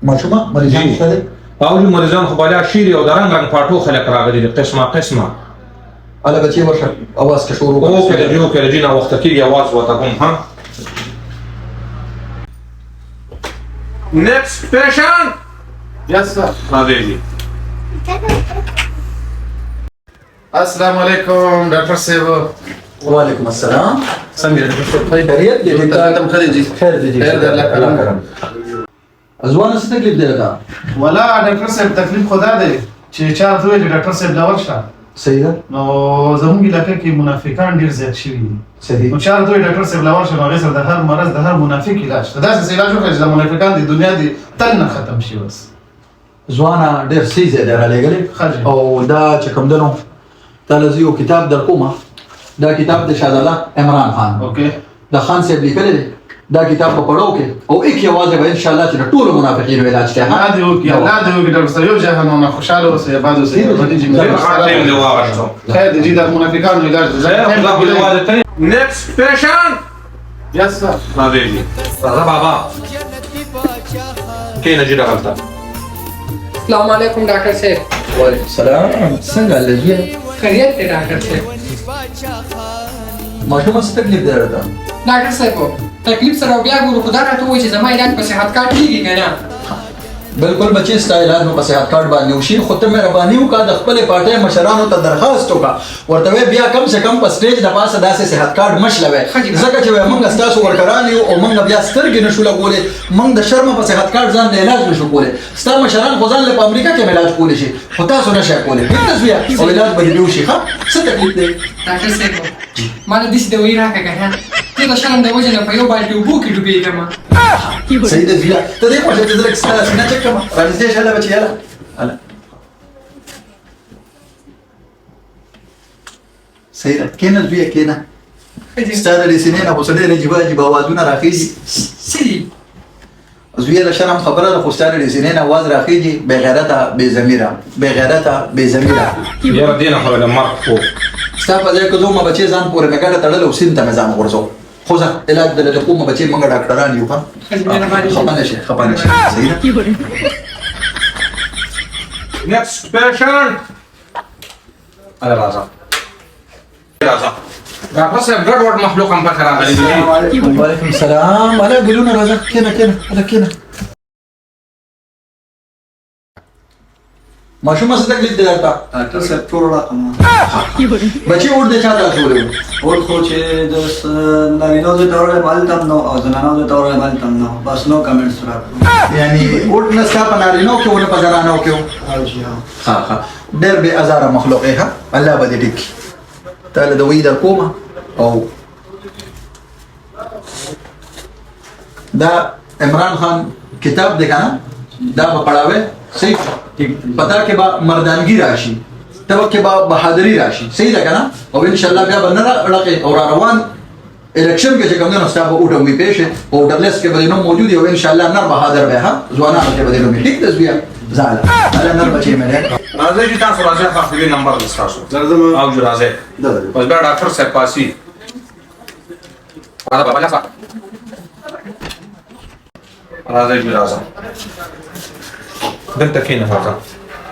ماشومه مریضان جی. شته او جو مریضان خو بالا شیر او درنګ رنګ پاټو خلک راغلي دي قسمه اله بچي ورشه اواز کې شروع او کله جو نه وخت کېږي आवाज وته کوم ها next patient Yes, sir. راځي جی السلام علیکم ډاکټر صاحب. وعلیکم السلام څنګه ډاکټر صاحب؟ خیریت دی تم خیریت. خیر دی خیر دی الله کرم. ازوانه څه تکلیف دی دا ولا ډاکټر صاحب تکلیف خدا دی چې چا زوی ډاکټر صاحب لا ورشه صحیح ده نو زموږ علاقې کې منافقان ډیر زیات شوي دي. صحیح نو چا زوی ډاکټر صاحب لا ورشه نو هغه سره د هر مرض د هر منافق علاج دا څه علاج وکړي چې د منافقان د دنیا دی تل نه ختم شي بس. ځوانه ډېر سیزه ده را لګلې خاجي. او دا چې کوم دنو تاسو یو کتاب در کومه دا کتاب د شهزاده عمران خان اوکې د خان صاحب لیکل دی دا کتاب په پړاو کې او یک یوازې به ان شاء الله چې ټول منافقینو علاج کوي الله دې وکړي الله دې وکړي ډاکټر صاحب یو جهنم خوشاله اوسئ بعد اوسئ باندې چې ټیم دی واغښتو خیر دې د منافقانو علاج next patient یس سر. راځي جی راځه بابا کینه جی راغلتا السلام علیکم ډاکټر صاحب. وعلیکم السلام څنګه لږه خیریت دی ډاکټر صاحب. ماشومه څه تکلیف دی راته ډاکټر صاحب تکلیف سره بیا ګورو خدا راته وایي چې زما علاج په صحت کارت کېږي که نه. بالکل بچي ستا علاج مو په صحت کارت باندې وشي خو ته مهرباني وکړه د خپلې پارټۍ مشرانو ته درخواست وکړه ورته وایه بیا کم سے کم په سټیج د پاسه داسې صحت کارت مشلوئ ځکه چې وایي موږ ستاسو ورکران یو او موږ بیا سترګې نشو لګولی موږ د شرمه په صحت کارت ځان د علاج نشو کولی ستا مشران خو ځان له په امریکا کې علاج کولی شي خو تاسو نشئ کولی پوهېږته زویه او علاج به دې وشي ښه څه تکلیف دی ډاکټر صاحب ما له داسې دوايي راکړه که نه زه د شرم د وجې نه په یو بالټي اوبو کې ډوبېږم. صحیح ده زویه ته دې خوښه چې زه لږ ستا سینه چک کړم رانږدې شه هله بچي هله صحیح ده کښېنه زویه کښېنه ستا د دې سینې نه خو څه ډېر عجیبه عجیبه اوازونه راخېږي څه دي؟ زویه د شرم خبره ده خو ستا د دې سینې نه اواز راخېږي بېغیرته بېضمیره بېغیرته بېضمیره یاره دې نه خو د مرګ خو ستا په ځای کې زومه بچې ځان پورې مې ګډه تړله او سیند ته مې ځان وغورځو خو ځه علاج د کومه بچې موږ ډاکټران یو ښه خفه نه شي خفه نه شي صحیح ده next patient هله راځه ډاکټر صاحب ګډ وډ مخلوق هم پکې راغلي دي وعلیکم السلام هله ګلونه راځه کښېنه کښېنه هله کښېنه ماشومه څه تکلیف دی درته ډاکټر صاحب ټول رقم بچې اور دې چا ته اچولی و اور خو چې د نارینه‌و زوی ته وړی هلته هم نو او زنانه‌و زوی ته وړی هلته هم نو بس نو کمنټس راکړو یعنې اور نه ستا په نارینهو کې و نه په زنانو کې و ښه ښه ډېر بې ازاره مخلوق یې ښه الله به دې ټیک کړي تا له دوایي در کومه او دا عمران خان کتاب دی که نه دا به پړاوی صحیح پتا کې با مردانگی راشي تبه کې با بهادری راشي صحیح ده کنه او ان شاء الله بیا به نه لقي او روان الیکشن کې چې کوم نه ستا به اوټه وي پېښه او ډرلس کې به نو موجود او ان شاء الله نر بهادر به ها ځوانانو کې به نو ټیک ده بیا زاله اله نر بچي مې راځي چې تاسو راځي خپل نمبر لستاسو درځم او جو راځي بس بیا ډاکټر صاحب پاسي راځه بابا لاسه راځي جو راځه دلته کېنه راځه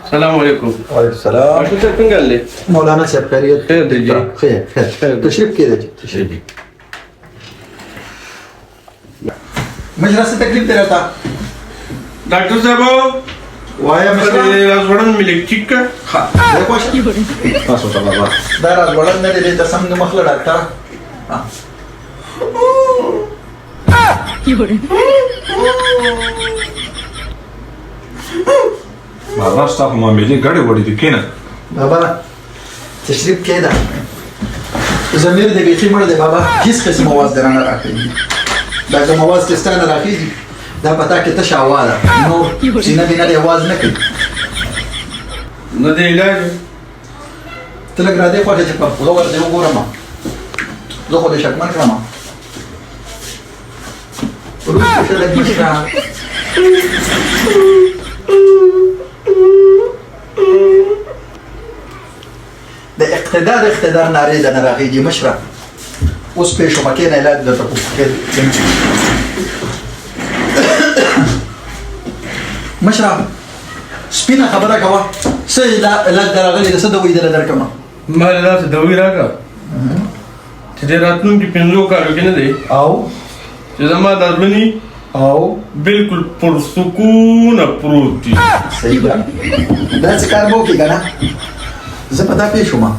السلام علیکم. وعلیکم السلام ډاکټر صاحب څنګه لې؟ مولانا صاحب خیریت خیر دی جی. خیر تشریف کېده تشریف مجرا څه تکلیف دی راته ډاکټر صاحب وایا مجرا راز وړاندې مې لیک ټیک کړ. ها زه خوښ تاسو ته بابا دا راز وړاندې نه دی ته سم نه مخله ډاکټر ها بابا تاسو معاملې ګډې وړې دي کېنه بابا تشریف کېده ضمیر دې بیخي مړ دی بابا هېڅ قسم اواز درنه راخېږي دا کوم اواز چې ستا نه راخېږي دا په تا کې تشه هوا ده نور سینه بینه دې اواز نه کوي نه دی علاج ته لږ را دې خوا چې په غور دې وګورم زه خو دې شکمن کړم وروسته شه لږ مشره د اقتدار نارې ده نه راغېږي مشره اوس پې شومه کښېنه علاج درته کوم مشرع سپینا خبره کوه څه لا درغلي د څه دوی دل درکمه ما له تاسو دوی راکړه چې د راتلونکي 5 کالو کې نه دی او چې زما د ځلني او بالکل پرسکون پروت دي صحیح ده دا څه کار مو کې کنه زه په تا پیښ وم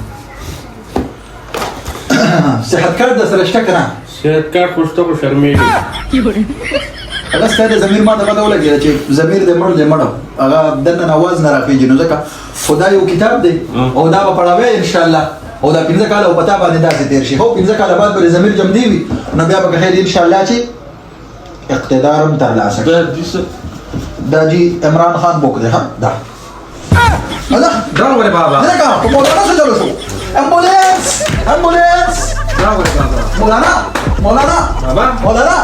صحت کارت د سره شته کنه صحت کارت خوشته کو شرمېږي هغه ستاسو ضمیر ما ته پته ولګېده چې ضمیر دې مړ دې مړ هغه دننه आवाज نه راخېږي نو ځکه خدای یو کتاب دی او دا به پړاوی ان شاء الله او دا 15 کاله او پتا باندې داسې تیر شي خو 15 کاله بعد به ضمیر جمع دی وي نو بیا به خیر ان شاء الله چې اقتدار ترلاسه دا جی عمران خان بوک دی ها دا دا ولې بابا دا کا په مولانا څه چلو شو امبولانس دا ولې بابا مولانا بابا مولانا